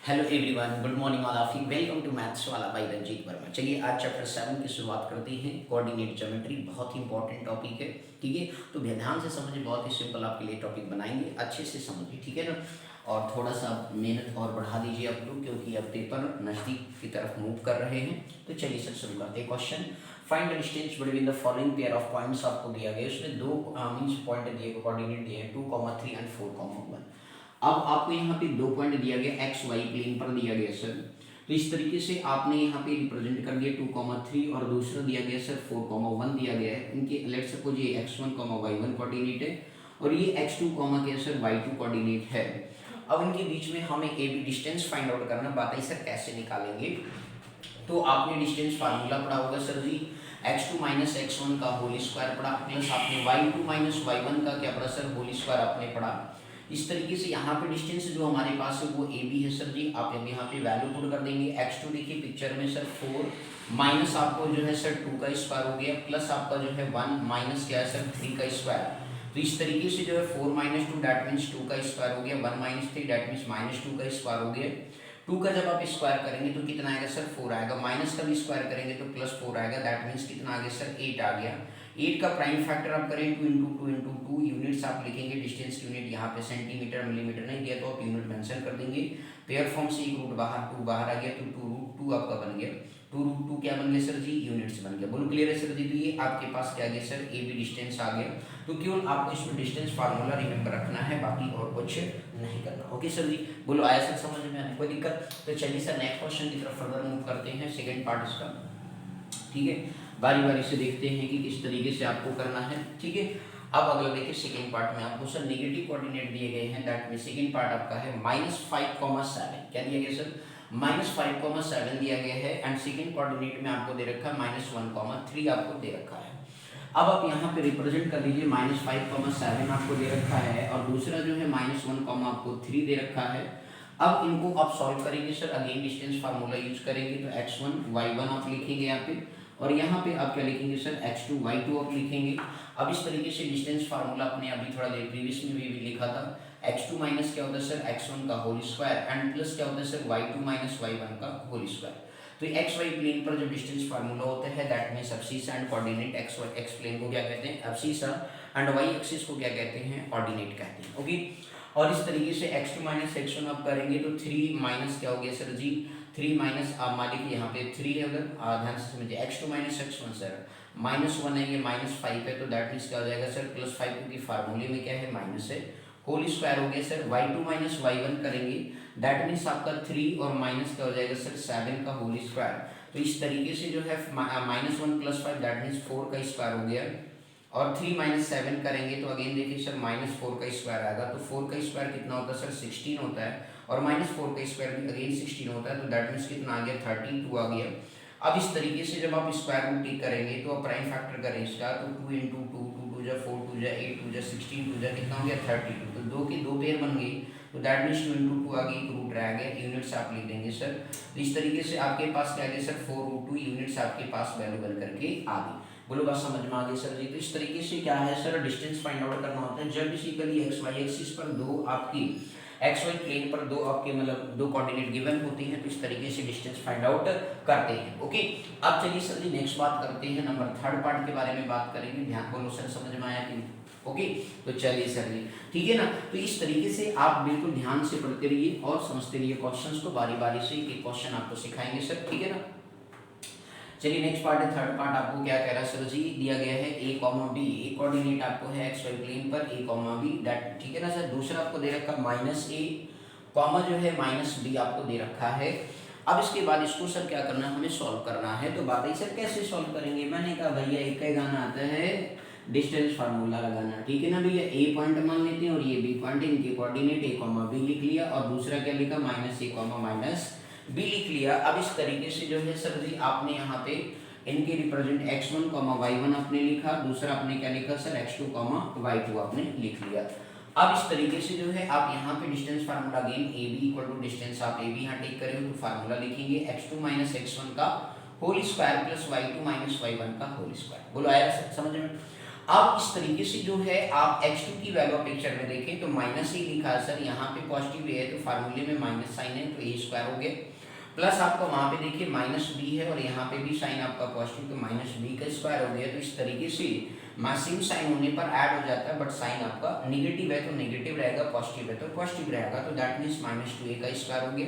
Hello everyone, good morning all of you. Welcome to maths वाला by Ranjit Verma. चलिए आज chapter 7 की शुरुआत करते हैं। कोऑर्डिनेट ज्योमेट्री बहुत ही इंपॉर्टेंट टॉपिक है, ठीक है। तो ध्यान से समझिए, बहुत ही सिंपल आपके लिए टॉपिक बनाएंगे, अच्छे से समझिए, ठीक है ना। और थोड़ा सा मेहनत और बढ़ा दीजिए आप लोग, क्योंकि अब पेपर नज़दीक की तरफ मूव कर रहे हैं। तो चलिए सर शुरू करते हैं। Question, find the distance between the following pair of points आपको दिया गया है। उसमें दो मीन्स पॉइंट दिए, कोऑर्डिनेट दिए हैं 2,3 एंड 4,1। अब आपको यहाँ पे दो पॉइंट दिया गया, एक्स वाई प्लेन पर दिया गया सर। तो इस तरीके से आपने यहाँ पे रिप्रेजेंट कर दिया 2,3 और दूसरा दिया गया सर 4,1 दिया गया है। इनके लेट सपोज ये x1, y1 कोऑर्डिनेट है और ये x2, क्या सर y2 कोऑर्डिनेट है। अब इनके बीच में हमें A B distance find out करना। बताइए सर कैसे निकालेंगे। तो आपने डिस्टेंस फार्मूला पढ़ा होगा सर जी, x2 माइनस x1 का होल स्क्वायर पढ़ा, प्लस आपने y2 माइनस y1 का क्या पढ़ा सर, होल स्क्वायर आपने पढ़ा। इस तरीके से यहाँ पे डिस्टेंस जो हमारे पास है वो ए बी है सर जी। आप यहाँ पे वैल्यू पुट कर देंगे। x2 देखिए पिक्चर में सर 4 माइनस आपको जो है सर 2 का स्क्वायर हो गया, प्लस आपका जो है 1 माइनस क्या है सर 3 का स्क्वायर। तो इस तरीके से जो है 4 माइनस 2 दैट मीन्स 2 का स्क्वायर हो गया, 1 माइनस 3 दैट मीन्स माइनस 2 का स्क्वायर हो गया। 2 का जब आप स्क्वायर करेंगे तो कितना आएगा सर 4 आएगा, माइनस का भी स्क्वायर करेंगे तो प्लस 4 आएगा, दैट मीन्स कितना आ गया सर 8 आ गया। 8 का प्राइम फैक्टर आप करें 2 इंटू 2 इंटू 2, यूनिट्स आप लिखेंगे, डिस्टेंस की यूनिट यहाँ पे सेंटीमीटर मिलीमीटर नहीं दिया तो आप यूनिट मेंशन कर देंगे। पेयर फॉर्म से एक रूट बाहर 2 बाहर आ गया तो 2 रूट 2 आपका बन गया। 2 रूट 2 क्या बन गया सर जी, यूनिट्स बन गया। बोलो क्लियर है सर जी। तो ये आपके पास क्या आ गया सर, ए बी डिस्टेंस आ गया। तो केवल आपको इसमें डिस्टेंस फार्मूला रिमेंबर रखना है, बाकी और कुछ नहीं करना। ओके सर जी, बोलो आया सर समझ में, आने कोई दिक्कत। तो चलिए सर नेक्स्ट क्वेश्चन की तरफ फर्दर मूव करते हैं, सेकंड पार्ट इसका, ठीक है। बारी बारी से देखते हैं कि किस तरीके से आपको करना है, ठीक है। अब अगला देखिए सेकंड पार्ट में आपको सर नेगेटिव कोऑर्डिनेट दिए गए हैं, दैट में सेकंड पार्ट आपका है -5,7। क्या दिया गया सर, -5,7 दिया गया है एंड सेकंड कोऑर्डिनेट में आपको दे रखा है -1,3 आपको दे रखा है। अब आप यहाँ पे रिप्रेजेंट कर लीजिए, -5,7 आपको दे रखा है और दूसरा जो है -1, आपको 3 दे रखा है। अब इनको आप सॉल्व करेंगे sir, again distance formula use करेंगे तो x1 y1 आप लिखेंगे यहाँ पे, और यहाँ पे आप क्या लिखेंगे सर x2 y2 आप लिखेंगे। अब इस तरीके से डिस्टेंस फार्मूला अपने अभी थोड़ा देर प्रीवियस में भी लिखा था, x2 माइनस क्या होता है सर x1 का होल स्क्वायर एंड प्लस क्या होता है सर y2 माइनस y1 का होल स्क्वायर। तो एक्स वाई प्लेन पर जब डिस्टेंस फार्मूला होता है that means abscissa and coordinate, X plane को क्या कहते हैं एब्सिस एंड वाई एक्सिस को क्या कहते हैं ऑर्डिनेट कहते हैं, ओके। और इस तरीके से x2 माइनस x1 आप करेंगे तो 3 माइनस क्या हो गया सर जी, 3 माइनस आप मान लीजिए यहाँ पे 3 है, अगर ध्यान से समझिए x2 माइनस x1 सर -1 है, ये -5 है, तो दैट मीन्स क्या हो जाएगा सर +5, क्योंकि फार्मूले में क्या है माइनस है, होल स्क्वायर हो गया सर। y2 माइनस y1 करेंगे दैट मीन्स आपका 3 और माइनस क्या हो जाएगा सर 7 का होल स्क्वायर। तो इस तरीके से जो है -1 + 5 दैट मीन्स 4 का स्क्वायर हो गया, और 3 माइनस 7 करेंगे तो अगेन देखिए सर -4 का स्क्वायर आएगा। तो 4 का स्क्वायर कितना होता है सर 16 होता है, और -4 का स्क्वायर भी अगेन 16 होता है, तो दैट मीन्स कितना आ गया 32 आ गया। अब इस तरीके से जब आप स्क्वायर रूट टेक करेंगे तो आप प्राइम फैक्टर करें इसका, तो 2 इंटू 2 2 जा 4 2 जा 8 2 जा 16 2 जा कितना हो गया 32, तो 2 के 2 पेयर बन गई, तो दैट मीन्स 2 इंटू 2 आ गई, रूट रह गया, यूनिट्स आप लिख देंगे सर। तो इस तरीके से आपके पास क्या गया सर 4√2 यूनिट्स आपके पास वैल्यू बन करके आ गई। बोलो बात समझ में आ गई सर जी। तो इस तरीके से क्या है सर डिस्टेंस फाइंड आउट करना होता है जब बेसिकली एक्स वाई एक्सिस पर दो आपकी एक्स वाई प्लेन पर दो आपके मतलब दो कोऑर्डिनेट गिवन होती हैं, तो इस तरीके से डिस्टेंस फाइंड आउट करते हैं, ओके। अब चलिए सर जी नेक्स्ट बात करते हैं, नंबर थर्ड पार्ट के बारे में बात करेंगे। ध्यान बोलो सर, समझ में आया कि ओके। तो चलिए सर जी ठीक है ना। तो इस तरीके से आप बिल्कुल ध्यान से पढ़ते रहिए और समझते रहिए क्वेश्चंस को, बारी बारी से एक क्वेश्चन आपको सिखाएंगे सर, ठीक है ना। चलिए नेक्स्ट पार्ट है, थर्ड पार्ट आपको क्या कह रहा है सर जी, दिया गया है a, b, ए कोऑर्डिनेट आपको है एक्स वाई प्लेन पर a, b दैट, ठीक है ना सर। दूसरा आपको दे रखा -a, कॉमा जो है -b आपको दे रखा है। अब इसके बाद इसको सर क्या करना है, हमें सॉल्व करना है। तो बात है सर कैसे सॉल्व करेंगे, मैंने कहा भैया एक ही गाना आता है, डिस्टेंस फार्मूला लगाना, ठीक है ना भैया। ए पॉइंट मान लेते हैं और ये बी पॉइंट, इनके कोऑर्डिनेट a, b लिख लिया, और दूसरा क्या लिखा -a, -b लिख लिया। अब इस तरीके से जो है सर जी आपने यहाँ पे इनके रिप्रेजेंट x1, y1 आपने लिखा, दूसरा आपने क्या लिखा सर x2, y2 आपने लिख लिया। अब इस तरीके से जो है आप यहाँ पे distance formula again A B equal to distance आप ए बी यहाँ टेक करेंगे तो फार्मूला लिखेंगे x2 माइनस x1 का whole square plus y2 minus y1 का होल स्क्वायर। बोलो आया समझ में। अब इस तरीके से जो है आप x2 की वैल्यू पिक्चर में देखें तो माइनस ही लिखा है सर, यहाँ पे पॉजिटिव है तो फार्मूले में माइनस साइन है तो a स्क्वायर हो गया, प्लस आपका वहाँ पे देखिए माइनस बी है और यहाँ पे भी साइन आपका पॉजिटिव तो माइनस बी का स्क्वायर हो गया। तो इस तरीके से सेम साइन होने पर ऐड हो जाता है, बट साइन आपका निगेटिव है तो निगेटिव रहेगा, पॉजिटिव है तो पॉजिटिव रहेगा, तो दैट मीन्स माइनस 2a का स्क्वायर हो गया।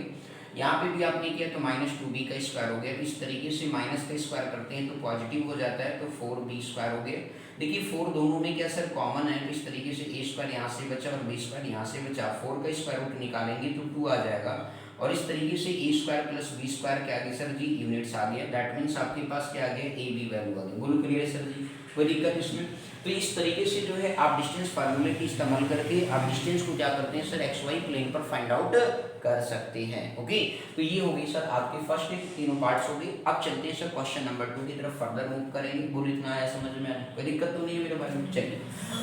यहाँ पे भी आपने किया तो माइनस 2b का स्क्वायर हो गया। तो इस तरीके से माइनस का स्क्वायर करते हैं तो पॉजिटिव हो जाता है तो 4b स्क्वायर हो गया। देखिए 4 दोनों में क्या सर कॉमन है, तो इस तरीके से a स्क्वायर यहाँ से बचा और b स्क्वायर यहाँ से बचा, 4 का स्क्वायर रूट निकालेंगे तो 2 आ जाएगा, और इस तरीके से a square plus b square क्या आ गया सर जी, यूनिट्स आ गया। दैट मीन्स आपके पास क्या आ गया, a b वैल्यू आ गया। बोलो क्लियर है सर जी, कोई दिक्कत इसमें? तो इस तरीके से जो है आप डिस्टेंस फार्मूले की इस्तेमाल करके आप डिस्टेंस को क्या करते हैं सर, एक्स वाई प्लेन पर फाइंड आउट कर सकते हैं। ओके, तो ये हो गई सर आपके फर्स्ट तीनों पार्ट्स हो गए। अब चलते हैं सर क्वेश्चन नंबर 2 की तरफ फर्दर मूव करेंगे। बोलो इतना आया समझ में आया, कोई दिक्कत तो नहीं है मेरे भाई? चलिए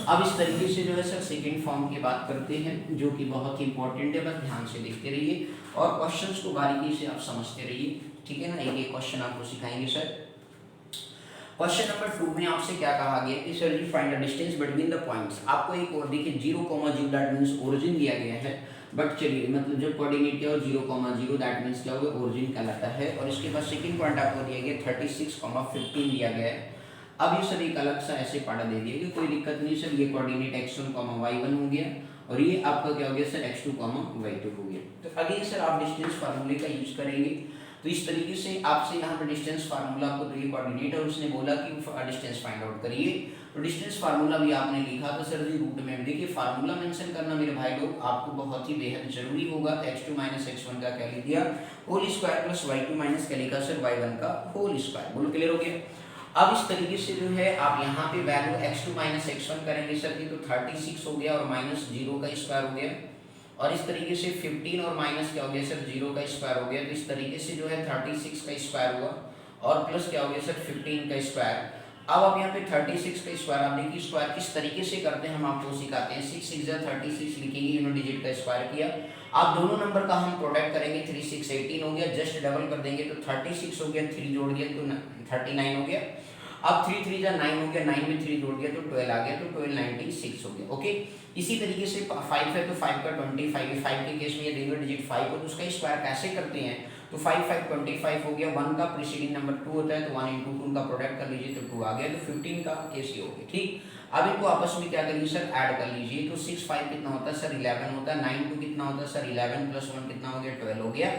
अब इस तरीके से जो है सर सेकेंड फॉर्म की बात करते हैं, जो कि बहुत ही इंपॉर्टेंट है, बस ध्यान से देखते रहिए और क्वेश्चंस को बारीकी से आप समझते रहिए, ठीक है ना। एक एक क्वेश्चन आपको सिखाएंगे सर। क्वेश्चन नंबर 2 में आपसे क्या कहा गया कि sir ji find the distance between the points. आपको एक और देखिए 0,0 दैट मींस ओरिजिन दिया गया है, बट चलिए मतलब जो कोऑर्डिनेट क्या हो 0,0 दैट मींस क्या होगा, ओरिजिन कहलाता है। और इसके बाद सेकंड पॉइंट आपको दिया गया 36,15 दिया गया है। अब ये सर एक अलग सा ऐसे पार्ट दे दिया कि कोई दिक्कत नहीं सर, ये कोऑर्डिनेट x1, y1 हो गया और ये आपका क्या हो गया सर x2, y2 हो गया। तो अगेन सर आप डिस्टेंस फार्मूले का यूज करेंगे। तो इस तरीके से आपसे यहाँ पर डिस्टेंस फार्मूला आपको तो ये कोऑर्डिनेट है, उसने बोला कि डिस्टेंस फाइंड आउट करिए, तो डिस्टेंस फार्मूला भी आपने लिखा था सर जी रूट में। देखिए फार्मूला मेंशन करना मेरे भाई लोग आपको बहुत ही बेहद जरूरी होगा। तो x2 माइनस x1 का क्या लिख दिया, whole square plus y2 minus क्या लिखा सर, y1 का होल स्क्वायर। बोलो क्लियर हो गया? अब इस तरीके से जो है आप यहाँ पे वैल्यू x2 माइनस x1 करेंगे सर जी, तो 36 हो गया और माइनस 0 का स्क्वायर हो गया, और इस तरीके से 15 और माइनस क्या हो गया सर 0 का स्क्वायर हो गया। तो इस तरीके से जो है 36 का स्क्वायर हुआ और प्लस क्या हो गया सर 15 का स्क्वायर। अब आप यहाँ पे 36 का स्क्वायर, आप देखिए स्क्वायर किस तरीके से करते हैं हम आपको सिखाते हैं। 6 6 36 लिखेंगे, यूनिट डिजिट का स्क्वायर किया। आप दोनों नंबर का हम प्रोडक्ट करेंगे, 3 6 18 हो गया, जस्ट डबल कर देंगे तो 36 हो गया, 3 जोड़ दिया तो 39 हो गया। अब 3 3 जा 9 हो गया, 9 में 3 जोड़ दिया तो 12 आ गया, तो 12 96 हो गया। ओके, इसी तरीके से 5 है तो 5 का 25 है, 5 के केस में ये रियल डिजिट 5 हो तो उसका स्क्वायर कैसे करते हैं, तो 5 5 25 हो गया। 1 का प्रीसीडिंग नंबर 2 होता है तो 1 into 2 का प्रोडक्ट कर लीजिए तो 2 आ गया, तो 15 का केस ये हो गया। ठीक, अब इनको आपस में क्या करिए सर, ऐड कर लीजिए। तो 6 5 कितना होता है सर 11 होता है, 9 2 कितना होता है सर 11 प्लस 1 कितना हो गया 12 हो गया,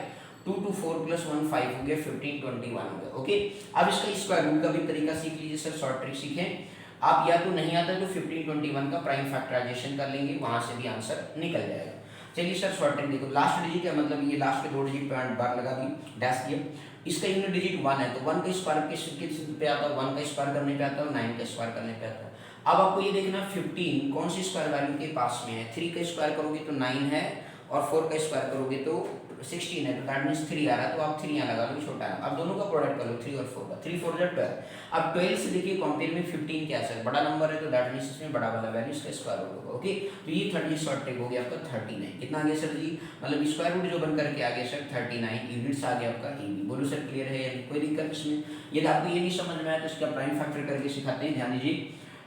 2 2 4 प्लस 1 5 हो गया, 15 21 हो गया। ओके, अब इसका स्क्वायर रूट का भी तरीका सीख लीजिए सर, शॉर्ट ट्रिक सीखें आप। या तो नहीं आता तो 15 21 का प्राइम फैक्टराइजेशन कर लेंगे, वहां से भी आंसर निकल जाएगा। चलिए सर शॉर्ट ट्रिक देखो, लास्ट डिजिट है मतलब ये लास्ट के 2 डिजिट पॉइंट बार लगा दी, डैश दिया। इसका यूनिट डिजिट 1 है तो 1 का स्क्वायर किस पे आता है, 1 का स्क्वायर करने पे आता है और 9 का स्क्वायर करने पे आता है। अब आपको ये देखना 15 कौन सी स्क्वायर वैल्यू के पास में है, 3 का स्क्वायर करोगे तो 9 है और 4 का स्क्वायर करोगे तो 16 है, तो दैट मींस 3 आ रहा है, तो आप 3 यहाँ लगा लो, छोटा है। अब दोनों का प्रोडक्ट कर लो 3 और 4 का, 3 4 जा 12। अब 12 से देखिए कंपेयर में 15 क्या है, बड़ा नंबर है तो दैट मींस इसमें बड़ा वाला वैल्यू इसका स्क्वायर रूट होगा। ओके, तो ये 30 शॉर्ट ट्रिक हो गया आपका 39। कितना आ गया सर जी, मतलब स्क्वायर रूट जो बन करके आ गया सर 39 यूनिट्स आ गया आपका ए बी। बोलो सर क्लियर है या कोई दिक्कत इसमें? यदि आपको ये नहीं समझ में आया तो इसका प्राइम फैक्टर करके सिखाते हैं, ध्यान दीजिए।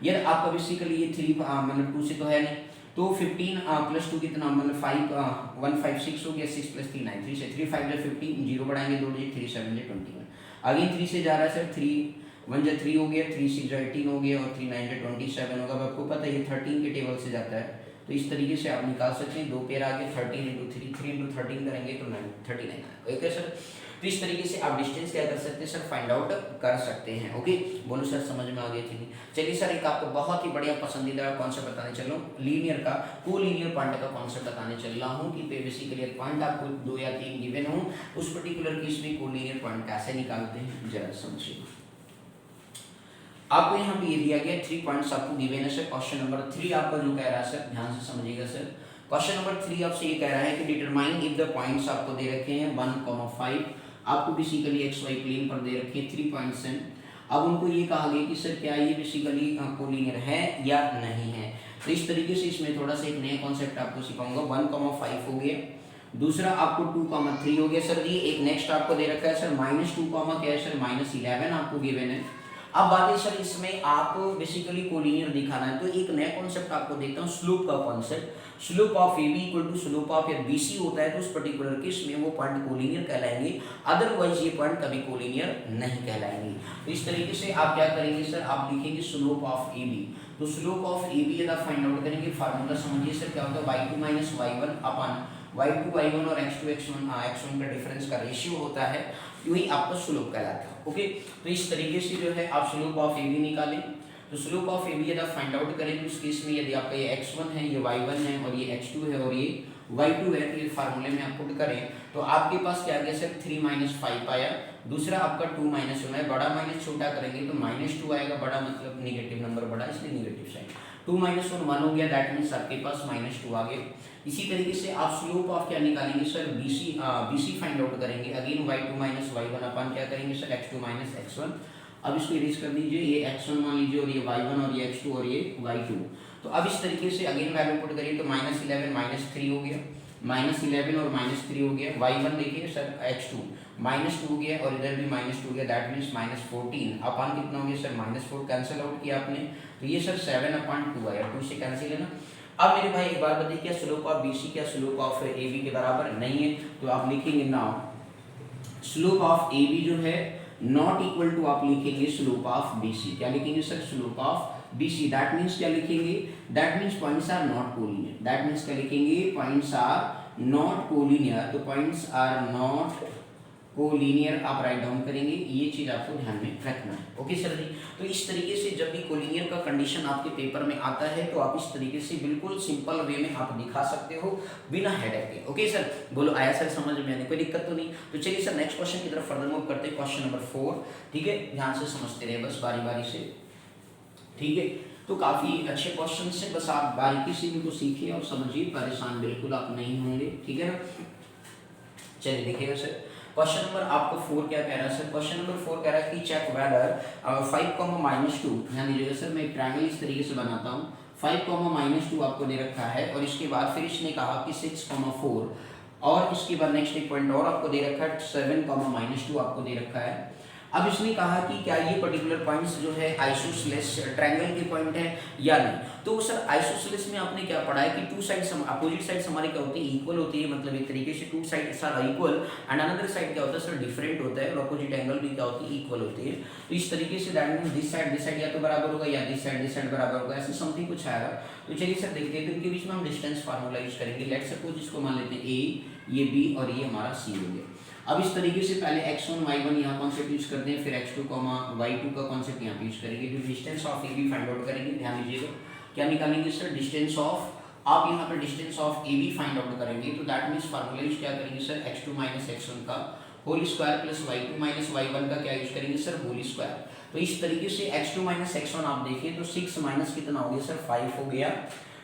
यदि आपका बेसिकली ये 3 मतलब 2 से तो है नहीं, तो 15 प्लस 2 कितना मतलब 5 156 हो गया, 6 प्लस 3 9, 3 से 3 5 जा 15, 0 बढ़ाएंगे 2 डिजिट, 3 7 जा 21। अगेन 3 से जा रहा है सर, 3 1 जा 3 हो गया, 3 6 जा 18 हो गया और 3 9 जा 27 होगा। अब आपको पता है ये 13 के टेबल से जाता है, तो इस तरीके से आप निकाल सकते हैं। 2 पेयर आगे 13 into 3, 3 into 13 करेंगे तो 39 आएगा। ओके सर, तो इस तरीके से आप डिस्टेंस क्या कर सकते हैं सर, फाइंड आउट कर सकते हैं। ओके, बोलो सर समझ में आ गई थी? चलिए सर एक आपको बहुत ही बढ़िया पसंदीदा कॉन्सेप्ट बताने चल रहा हूँ, लीनियर का कोलीनियर पॉइंट का कॉन्सेप्ट बताने चल रहा हूँ कि बेसिकली एक पॉइंट आपको 2 या 3 गिवन हो, उस पर्टिकुलर केस में कोलीनियर पॉइंट कैसे निकालते हैं जरा समझिए। आपको यहाँ पे ये दिया गया 3 पॉइंट्स आपको गिवन है सर। क्वेश्चन नंबर 3 आपका जो कह रहा है सर, ध्यान से समझिएगा सर। क्वेश्चन नंबर 3 आपसे ये कह रहा है कि डिटरमाइन इफ द पॉइंट्स आपको दे रखे हैं 1, 5, आपको बेसिकली एक्स वाई प्लेन पर दे रखे 3 पॉइंट्स हैं। अब उनको ये कहा गया कि सर क्या ये बेसिकली कोलिनियर है या नहीं है। तो इस तरीके से इसमें थोड़ा सा एक नया कॉन्सेप्ट आपको सिखाऊंगा। 1, 5 हो गया, दूसरा आपको 2, 3 हो गया सर जी। एक नेक्स्ट आपको दे रखा है सर -2, क्या है सर -11 आपको गिवन है। अब बात है सर इसमें आप बेसिकली कोलिनियर दिखाना है, तो एक नया कॉन्सेप्ट आपको देखता हूँ, स्लोप का concept. Slope of A B equal to slope of या बीसी होता है, तो उस पर्टिकुलर केस में वो पॉइंट कोलिनियर कहलाएंगे, अदरवाइज ये पॉइंट कभी कोलिनियर नहीं कहलाएंगे। तो इस तरीके से आप क्या करेंगे सर, आप लिखेंगे स्लोप ऑफ ए बी। तो स्लोप ऑफ ए बी यदि आप फाइंड आउट करेंगे, फार्मूला समझिए सर क्या होता है, y2 माइनस y1 अपन y2 y1 और x2 x1 का डिफरेंस का रेशियो होता है, वही आपका स्लोप कहलाता है। ओके, तो इस तरीके से जो है आप स्लोप ऑफ ए बी निकालें। तो स्लोप ऑफ ए बी यदि आप फाइंड आउट करें, तो इस केस में यदि आपका ये x1 है, ये y1 है और ये x2 है और ये y2 है, तो ये फार्मूले में आप पुट करें तो आपके पास क्या आ गया सर 3 माइनस 5 आया। दूसरा आपका 2 माइनस 1 है, बड़ा माइनस छोटा करेंगे तो -2 आएगा, बड़ा मतलब नेगेटिव नंबर बड़ा, इसलिए नेगेटिव साइन। 2 माइनस 1 हो गया, दैट मीन्स आपके पास -2 आ गया। इसी तरीके से आप स्लोप ऑफ क्या निकालेंगे सर, BC फाइंड आउट करेंगे। अगेन y2 माइनस y1 अपन क्या करेंगे सर x2 माइनस x1। अब इसको इरेज कर दीजिए, ये x1 मान लीजिए और ये y1 और ये x2 और ये y2। तो अब इस तरीके से अगेन वैल्यू पुट करिए तो -11 -3 हो गया, -11 और -3 हो गया। y1 देखिए सर x2 -2 हो गया और इधर भी -2 हो गया, दैट मीन्स -14 अपन कितना हो गया सर -4, कैंसिल आउट किया आपने तो ये सर 7/2 आया, 2 से कैंसिल है ना। अब मेरे भाई एक बार बताइए, क्या स्लोप ऑफ BC क्या स्लोप ऑफ AB के बराबर नहीं है, तो आप लिखेंगे नाउ स्लोप ऑफ AB जो है नॉट इक्वल टू, आप लिखेंगे स्लोप ऑफ BC। क्या लिखेंगे sir, slope of BC। That means क्या लिखेंगे, that means points are not collinear. That means क्या लिखेंगे, पॉइंट्स आर नॉट कोलिनियर। तो पॉइंट्स आर नॉट कोलिनियर आप राइट डाउन करेंगे, ये चीज आपको ध्यान में रखना है। ओके सर जी, तो इस तरीके से जब भी कोलिनियर का कंडीशन आपके पेपर में आता है तो आप इस तरीके से बिल्कुल सिंपल वे में आप दिखा सकते हो बिना हेडेक के। ओके सर, बोलो आया सर समझ में आने, कोई दिक्कत तो नहीं। तो चलिए सर नेक्स्ट क्वेश्चन की तरफ फर्दर मूव करते हैं, क्वेश्चन नंबर 4। ठीक है, ध्यान से समझते रहे बस बारी बारी से। ठीक है, तो काफी अच्छे क्वेश्चन से, बस आप बारीकी से इनको सीखिए और समझिए, परेशान बिल्कुल आप नहीं होंगे। ठीक है ना, चलिए देखिएगा सर क्वेश्चन नंबर आपको 4 क्या कह रहा है सर, क्वेश्चन नंबर 4 कह रहा है कि चेक वेदर 5, -2, ध्यान दीजिएगा सर, मैं ट्रायंगल इस तरीके से बनाता हूँ। 5, -2 आपको दे रखा है और इसके बाद फिर इसने कहा कि 6, 4 और इसके बाद नेक्स्ट एक पॉइंट और आपको दे रखा है 7, -2 आपको दे रखा है। अब इसने कहा कि क्या ये पर्टिकुलर पॉइंट्स जो है आइसोसेलेस ट्रायंगल के पॉइंट है या नहीं। तो सर आइसोसेलेस में आपने क्या पढ़ा है कि टू साइड्स अपोजिट साइड्स हमारी क्या होती है, इक्वल होती है, मतलब एक तरीके से two sides are equal and another side क्या होता है सर डिफरेंट होता है, और अपोजिट एंगल भी क्या होती है, इक्वल होती है। तो इस तरीके say that means this side या तो बराबर होगा या दिस साइड बराबर होगा, ऐसे समथिंग कुछ आएगा। तो चलिए सर देखते हैं, तो इनके बीच में हम डिस्टेंस फार्मूला यूज करेंगे। लेट सपोज इसको मान लेते हैं A, ये B और ये हमारा C हो गया। अब इस तरीके से पहले x1 y1 यहाँ कॉन्सेप्ट यूज करते हैं, फिर x2 y2 का कॉन्सेप्ट यहाँ पे यूज करेंगे। जो distance of AB find out करेंगे, ध्यान दीजिएगा क्या निकालेंगे सर, डिस्टेंस ऑफ, आप यहाँ पे distance of AB find out करेंगे तो दैट मीन्स फार्मूला यूज क्या करेंगे सर, x2 माइनस x1 का whole square plus y2 minus y1 का क्या यूज करेंगे सर, होल स्क्वायर। तो इस तरीके से x2 माइनस x1 आप देखिए तो 6 माइनस कितना हो गया सर, 5 हो गया।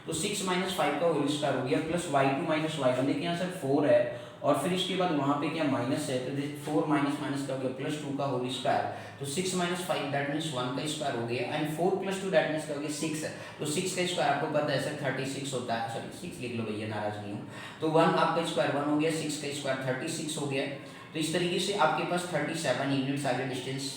तो 6 माइनस 5 का होल स्क्वायर हो गया प्लस y2 माइनस y1, देखिए यहाँ सर 4 है और फिर इसके बाद वहाँ पे क्या माइनस है, तो 4 माइनस माइनस का हो गया प्लस 2 का होल स्क्वायर। तो 6 माइनस 5 दैट मीन्स 1 का स्क्वायर हो गया एंड 4 प्लस 2 दैट मीन्स क्या हो गया 6 है। तो 6 का स्क्वायर आपको पता है सर 36 होता है, सॉरी 6 लिख लो भैया, नाराज नहीं हूँ। तो 1 आपका स्क्वायर 1 हो गया, 6 का स्क्वायर 36 हो गया। तो इस तरीके से आपके पास 37 यूनिट्स आ गए डिस्टेंस।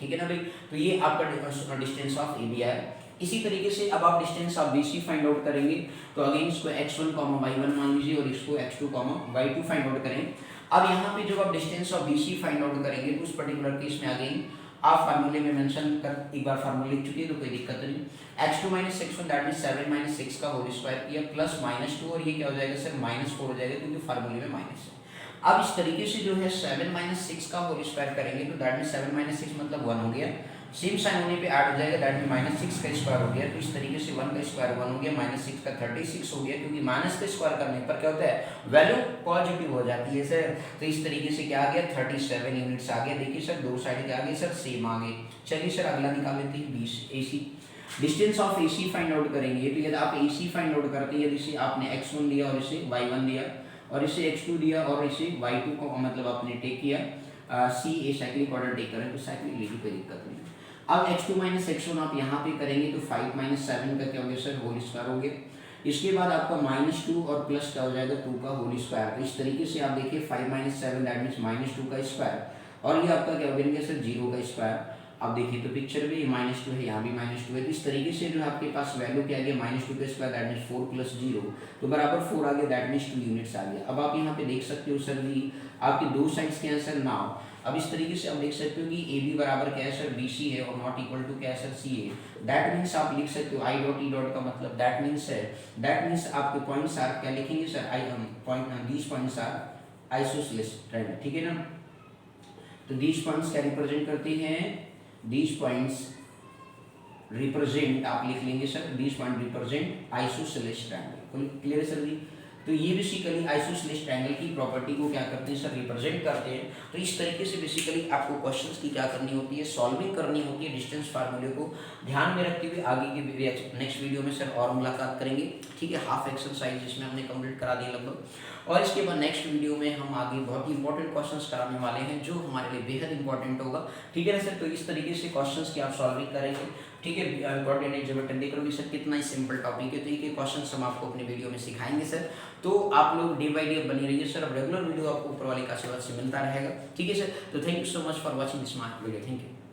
ठीक है ना भाई, तो ये आपका डिस्टेंस ऑफ AB है। इसी तरीके से अब आप distance of BC find out करेंगे, तो अगेन इसको x1, y1 मान लीजिए और इसको x2, y2 फाइंड आउट करें। अब यहाँ पे जब आप distance of BC find out करेंगे तो उस पर्टिकुलर केस में अगेन आप फार्मूले में मेंशन कर, एक बार फार्मूला लिख चुके हैं तो कोई दिक्कत नहीं। x2 minus x1 that means 7 minus 6 का होल स्क्वायर किया प्लस -2 और ये क्या हो जाएगा सर -4 हो जाएगा क्योंकि फार्मूले में माइनस है। अब इस तरीके से जो है 7 माइनस 6 का होल स्क्वायर करेंगे तो दैट मींस 7 माइनस 6 मतलब 1 हो गया, सेम साइन होने पे ऐड हो जाएगा दैट मीन -6 का स्क्वायर हो गया। तो इस तरीके से 1 का स्क्वायर 1 हो गया, -6 का 36 हो गया, क्योंकि माइनस का स्क्वायर करने पर क्या होता है वैल्यू पॉजिटिव हो जाती है सर। तो इस तरीके से क्या आ गया 37 यूनिट्स आ गया। देखिए सर दो साइड क्या आ गए सर सेम आ गए। चलिए सर अगला निकाल लेते हैं 20 AC distance of AC find out करेंगे। तो यदि आप AC फाइंड आउट करते हैं, यदि इसे आपने x1 लिया और इसे y1 लिया और इसे x2 दिया और इसे y2 को मतलब आपने टेक किया CA साइक्लिक ऑर्डर टेक करें तो साइक्लिक लेगी कोई दिक्कत नहीं। अब x2 माइनस x1 आप यहाँ पे करेंगे तो 5 माइनस 7 का क्या हो गया सर होल स्क्वायर हो गया। इसके बाद आपका -2 और प्लस क्या हो जाएगा 2 का होल स्क्वायर। तो इस तरीके से आप देखिए 5 माइनस 7 दैट मीन्स -2 का स्क्वायर और ये आपका क्या हो गया सर 0 का स्क्वायर। अब देखिए तो पिक्चर में -2 है, यहाँ भी -2 है, तो इस तरीके से जो है आपके पास वैल्यू क्या आ गया -2 का स्क्वायर दैट मीन्स 4 + 0 तो बराबर 4 आ गया, दैट मीन्स 2 यूनिट्स आ गया। अब आप यहाँ पे देख सकते हो सर जी आपके दो साइड्स के आंसर नाउ। अब इस तरीके से आप देख सकते हो कि ए बी बराबर क्या है सर बी सी है और नॉट इक्वल टू क्या है sir C A. That means आप लिख सकते हो आई डॉट ई डॉट का मतलब दैट मीन्स है, दैट मीन्स आपके पॉइंट्स आर क्या लिखेंगे sir I point these points are isosceles triangle, ठीक है ना। तो दीज पॉइंट्स क्या रिप्रेजेंट करते हैं, दीज पॉइंट्स रिप्रेजेंट आप लिख लेंगे sir these point represent isosceles triangle, clear है सर जी। तो ये बेसिकली आइसोसेलेस ट्रायंगल की प्रॉपर्टी को क्या करते हैं सर रिप्रेजेंट करते हैं। तो इस तरीके से बेसिकली आपको क्वेश्चंस की क्या करनी होती है, सॉल्विंग करनी होती है डिस्टेंस फार्मूले को ध्यान में रखते हुए। आगे के नेक्स्ट वीडियो में सर और मुलाकात करेंगे, ठीक है। हाफ एक्सरसाइज जिसमें हमने कंप्लीट करा दिया लगभग, और इसके बाद नेक्स्ट वीडियो में हम आगे बहुत ही इंपॉर्टेंट क्वेश्चंस कराने वाले हैं जो हमारे लिए बेहद इंपॉर्टेंट होगा, ठीक है ना सर। तो इस तरीके से क्वेश्चंस की आप सॉल्विंग करेंगे, ठीक है। कोऑर्डिनेट ज्योमेट्री देख रहे हो सर कितना ही सिंपल टॉपिक है, तो ये क्वेश्चंस हम आपको अपने वीडियो में सिखाएंगे सर। तो आप लोग डे बाय डे बनी रहिए सर, अब रेगुलर वीडियो आपको ऊपर वाले का आशीर्वाद से मिलता रहेगा, ठीक है सर। तो thank you so much for watching this my video, thank you.